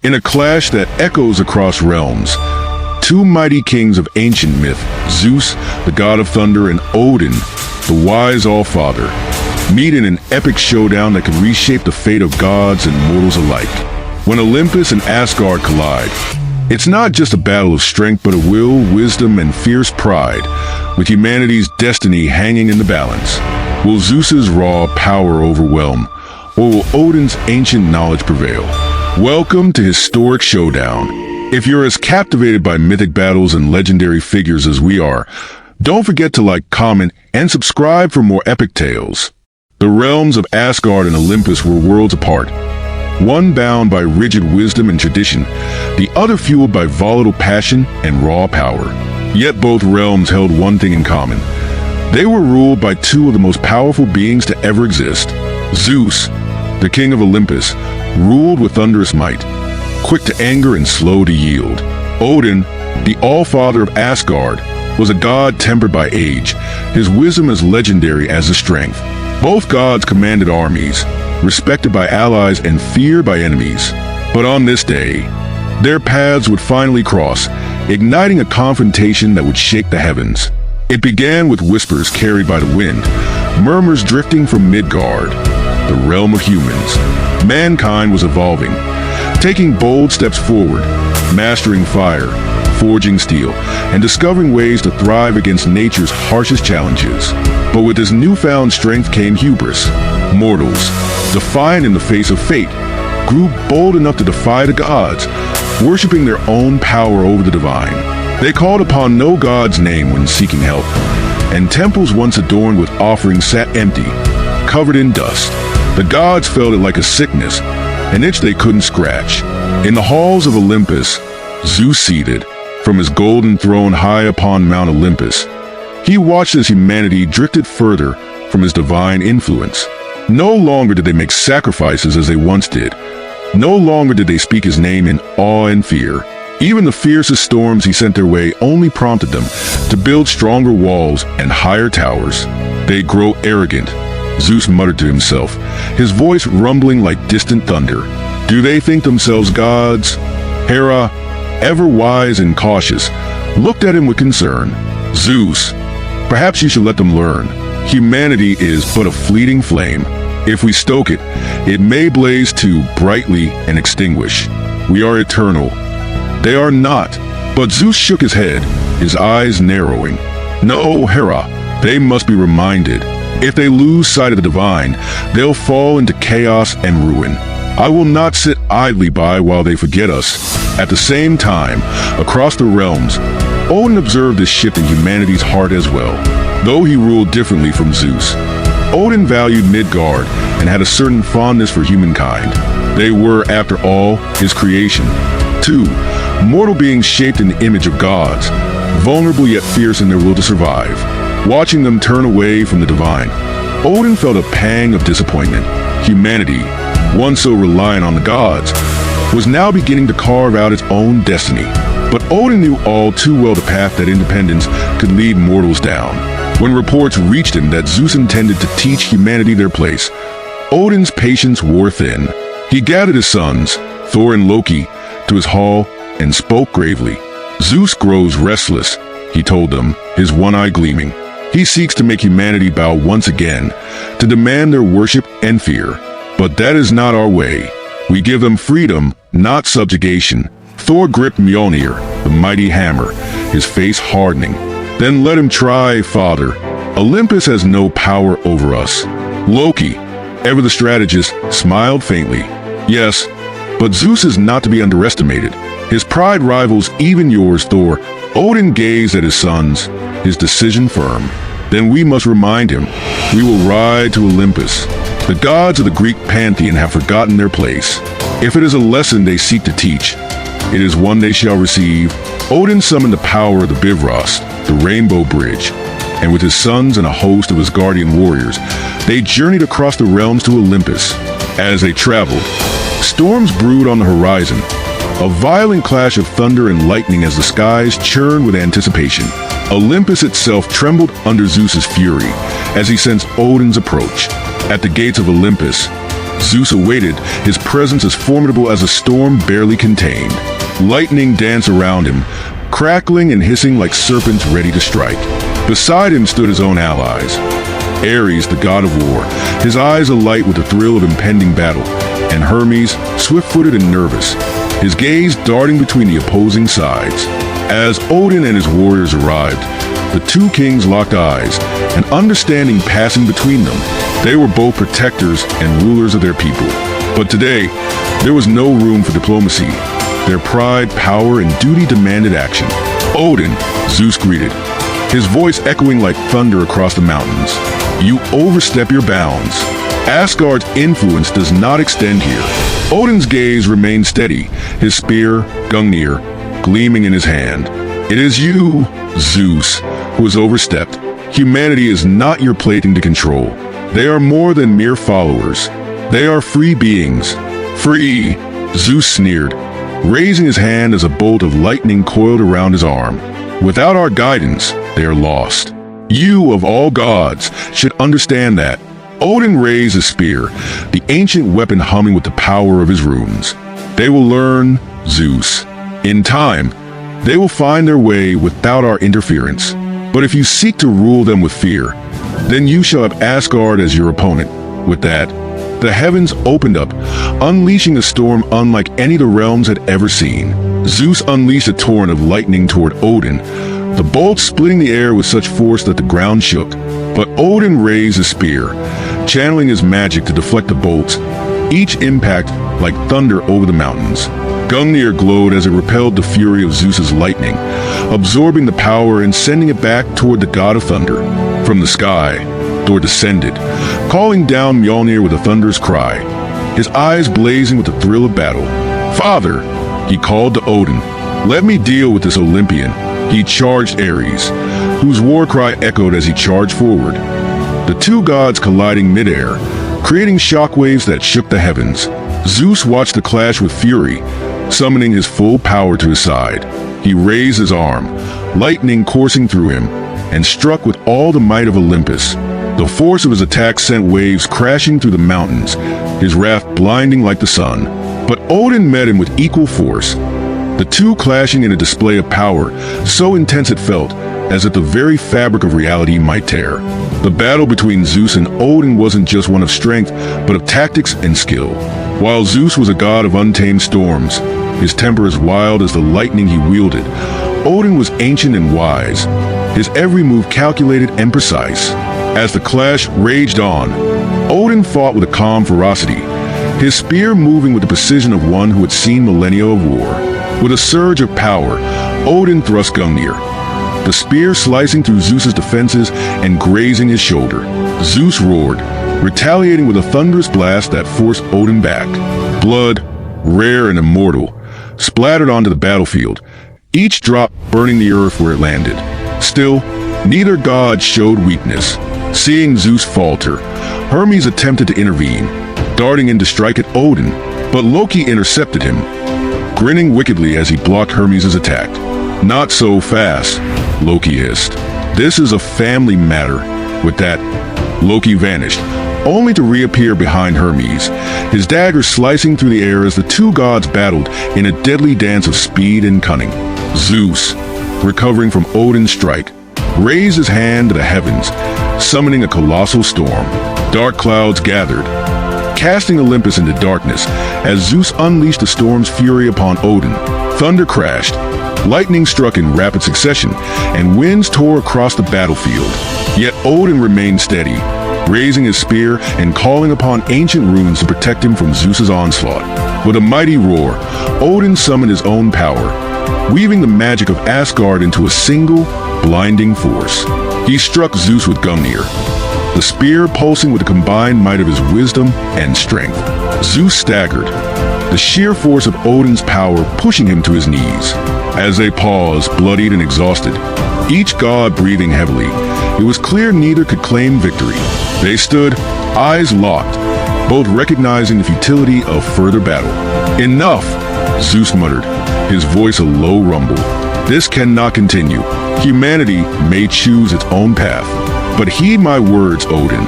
In a clash that echoes across realms, two mighty kings of ancient myth, Zeus, the god of thunder, and Odin, the wise all-father, meet in an epic showdown that could reshape the fate of gods and mortals alike. When Olympus and Asgard collide, it's not just a battle of strength but of will, wisdom, and fierce pride, with humanity's destiny hanging in the balance. Will Zeus's raw power overwhelm, or will Odin's ancient knowledge prevail? Welcome to Historic Showdown. If you're as captivated by mythic battles and legendary figures as we are, don't forget to like, comment, and subscribe for more epic tales. The realms of Asgard and Olympus were worlds apart, one bound by rigid wisdom and tradition, the other fueled by volatile passion and raw power. Yet both realms held one thing in common. They were ruled by two of the most powerful beings to ever exist. Zeus, the king of Olympus, ruled with thunderous might, quick to anger and slow to yield. Odin, the all-father of Asgard, was a god tempered by age, his wisdom as legendary as his strength. Both gods commanded armies, respected by allies and feared by enemies. But on this day, their paths would finally cross, igniting a confrontation that would shake the heavens. It began with whispers carried by the wind, murmurs drifting from Midgard, the realm of humans. Mankind was evolving, taking bold steps forward, mastering fire, forging steel, and discovering ways to thrive against nature's harshest challenges. But with this newfound strength came hubris. Mortals, defiant in the face of fate, grew bold enough to defy the gods, worshipping their own power over the divine. They called upon no god's name when seeking help, and temples once adorned with offerings sat empty, covered in dust. The gods felt it like a sickness, an itch they couldn't scratch. In the halls of Olympus, Zeus seated, from his golden throne high upon Mount Olympus, he watched as humanity drifted further from his divine influence. No longer did they make sacrifices as they once did. No longer did they speak his name in awe and fear. Even the fiercest storms he sent their way only prompted them to build stronger walls and higher towers. They'd grow arrogant, Zeus muttered to himself, his voice rumbling like distant thunder. Do they think themselves gods? Hera, ever wise and cautious, looked at him with concern. Zeus, perhaps you should let them learn. Humanity is but a fleeting flame. If we stoke it, it may blaze too brightly and extinguish. We are eternal. They are not. But Zeus shook his head, his eyes narrowing. No, Hera, they must be reminded. If they lose sight of the divine, they'll fall into chaos and ruin. I will not sit idly by while they forget us. At the same time, across the realms, Odin observed this shift in humanity's heart as well. Though he ruled differently from Zeus, Odin valued Midgard and had a certain fondness for humankind. They were, after all, his creation. Two mortal beings shaped in the image of gods, vulnerable yet fierce in their will to survive. Watching them turn away from the divine, Odin felt a pang of disappointment. Humanity, once so reliant on the gods, was now beginning to carve out its own destiny. But Odin knew all too well the path that independence could lead mortals down. When reports reached him that Zeus intended to teach humanity their place, Odin's patience wore thin. He gathered his sons, Thor and Loki, to his hall and spoke gravely. Zeus grows restless, he told them, his one eye gleaming. He seeks to make humanity bow once again, to demand their worship and fear. But that is not our way. We give them freedom, not subjugation. Thor gripped Mjolnir, the mighty hammer, his face hardening. Then let him try, father. Olympus has no power over us. Loki, ever the strategist, smiled faintly. Yes, but Zeus is not to be underestimated. His pride rivals even yours, Thor. Odin gazed at his sons, his decision firm. Then we must remind him. We will ride to Olympus. The gods of the Greek pantheon have forgotten their place. If it is a lesson they seek to teach, it is one they shall receive. Odin summoned the power of the Bifrost, the Rainbow Bridge, and with his sons and a host of his guardian warriors, they journeyed across the realms to Olympus. As they traveled, storms brewed on the horizon, a violent clash of thunder and lightning as the skies churned with anticipation. Olympus itself trembled under Zeus's fury as he sensed Odin's approach. At the gates of Olympus, Zeus awaited, his presence as formidable as a storm barely contained. Lightning danced around him, crackling and hissing like serpents ready to strike. Beside him stood his own allies. Ares, the god of war, his eyes alight with the thrill of impending battle, and Hermes, swift-footed and nervous, his gaze darting between the opposing sides. As Odin and his warriors arrived, the two kings locked eyes, an understanding passing between them. They were both protectors and rulers of their people. But today, there was no room for diplomacy. Their pride, power, and duty demanded action. Odin, Zeus greeted, his voice echoing like thunder across the mountains. You overstep your bounds. Asgard's influence does not extend here. Odin's gaze remained steady, his spear, Gungnir, gleaming in his hand. It is you, Zeus, who has overstepped. Humanity is not your plaything to control. They are more than mere followers. They are free beings. Free, Zeus sneered, raising his hand as a bolt of lightning coiled around his arm. Without our guidance, they are lost. You, of all gods, should understand that. Odin raised his spear, the ancient weapon humming with the power of his runes. They will learn, Zeus. In time, they will find their way without our interference. But if you seek to rule them with fear, then you shall have Asgard as your opponent. With that, the heavens opened up, unleashing a storm unlike any the realms had ever seen. Zeus unleashed a torrent of lightning toward Odin, the bolts splitting the air with such force that the ground shook. But Odin raised a spear, channeling his magic to deflect the bolts, each impact like thunder over the mountains. Gungnir glowed as it repelled the fury of Zeus's lightning, absorbing the power and sending it back toward the god of thunder. From the sky, Thor descended, calling down Mjolnir with a thunderous cry, his eyes blazing with the thrill of battle. Father, he called to Odin, let me deal with this Olympian. He charged Ares, whose war cry echoed as he charged forward. The two gods colliding midair, creating shockwaves that shook the heavens. Zeus watched the clash with fury, summoning his full power to his side. He raised his arm, lightning coursing through him, and struck with all the might of Olympus. The force of his attack sent waves crashing through the mountains, his wrath blinding like the sun. But Odin met him with equal force, the two clashing in a display of power so intense it felt as if the very fabric of reality might tear. The battle between Zeus and Odin wasn't just one of strength, but of tactics and skill. While Zeus was a god of untamed storms, his temper as wild as the lightning he wielded, Odin was ancient and wise, his every move calculated and precise. As the clash raged on, Odin fought with a calm ferocity, his spear moving with the precision of one who had seen millennia of war. With a surge of power, Odin thrust Gungnir, the spear slicing through Zeus's defenses and grazing his shoulder. Zeus roared, retaliating with a thunderous blast that forced Odin back. Blood, rare and immortal, splattered onto the battlefield, each drop burning the earth where it landed. Still, neither god showed weakness. Seeing Zeus falter, Hermes attempted to intervene, darting in to strike at Odin, but Loki intercepted him, grinning wickedly as he blocked Hermes' attack. Not so fast, Loki hissed. This is a family matter. With that, Loki vanished, only to reappear behind Hermes, his dagger slicing through the air as the two gods battled in a deadly dance of speed and cunning. Zeus, recovering from Odin's strike, raised his hand to the heavens, summoning a colossal storm. Dark clouds gathered, casting Olympus into darkness as Zeus unleashed the storm's fury upon Odin. Thunder crashed, lightning struck in rapid succession, and winds tore across the battlefield. Yet Odin remained steady, raising his spear and calling upon ancient runes to protect him from Zeus's onslaught. With a mighty roar, Odin summoned his own power, weaving the magic of Asgard into a single, blinding force. He struck Zeus with Gungnir, the spear pulsing with the combined might of his wisdom and strength. Zeus staggered, the sheer force of Odin's power pushing him to his knees. As they paused, bloodied and exhausted, each god breathing heavily, it was clear neither could claim victory. They stood, eyes locked, both recognizing the futility of further battle. Enough, Zeus muttered, his voice a low rumble. This cannot continue. Humanity may choose its own path. But heed my words, Odin.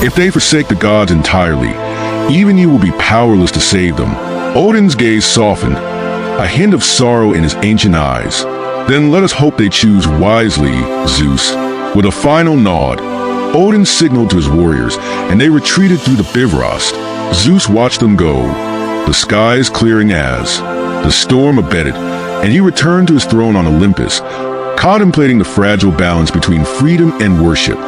If they forsake the gods entirely, Even you will be powerless to save them. Odin's gaze softened, a hint of sorrow in his ancient eyes. Then let us hope they choose wisely, Zeus. With a final nod, Odin signaled to his warriors, and they retreated through the Bifrost. Zeus watched them go, the skies clearing as the storm abated, and he returned to his throne on Olympus, contemplating the fragile balance between freedom and worship.